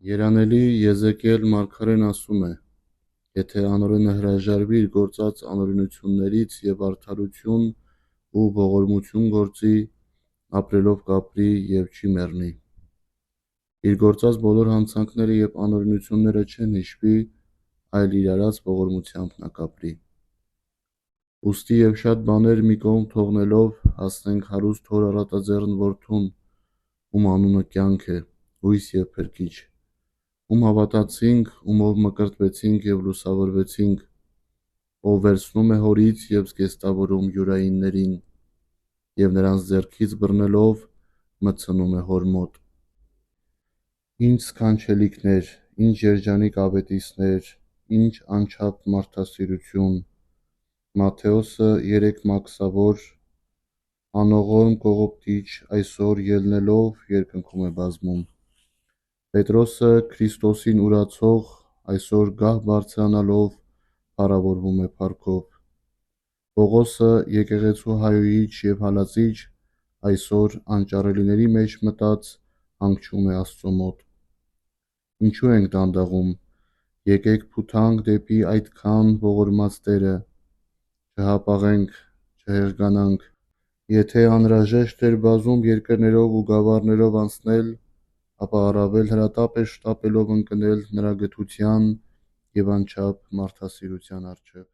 Երանելի Եզեկիել մարգարեն ասում է. «Եթե անօրենը հրաժարվի իր գործած անօրենություններից և արդարություն ու ողորմություն գործի, ապրելով կապրի և չի մեռնի»։ Իր գործած բոլոր հանցանքները և անօրենությունները չեն հիշվի, այլ իր արած ողորմությամբ նա կապրի։ Ուստի և շատ բաներ մի կողմ թողնելով, հասնենք հարուստ հոր առատաձեռն որդուն, ում անունը կյանք է, հույս և փրկիչ, ում հավատացինք, ումով մկրտվեցինք և լուսավորվեցինք, ով վերցնում է հորից և զգեստավորում յուրայիններին, և նրանց ձեռքից բռնելով մտցնում է հոր մոտ։ Ինչ սքանչելիքներ, ինչ երջանիկ ավետիսներ, ինչ անչափ մարդասիրություն։ Մատթեոսը 3 մաքսավոր, անողորմ կողոպտիչ, այսօր ելնելով երկնքում է բազմում։ Պետրոսը Քրիստոսին ուրացող, այսօր գահ բարձրանալով փառավորվում է փառքով։ Պողոսը եկեղեցու հայոյիչ և հալածիչ, այսօր անճառելիների մեջ մտած հանգչում է Աստծո մոտ։ Ինչու ենք դանդաղում, եկեք փութանք դեպի այդքան ողորմած Տերը, չհապաղենք, չհեղգանանք։ Եթե անհրաժեշտ էր բազում երկրներով ու գավառներով անցնել, ապա առավել հրատապ է շտապելով ընկնել նրա գթության և անչափ մարդասիրության առջև։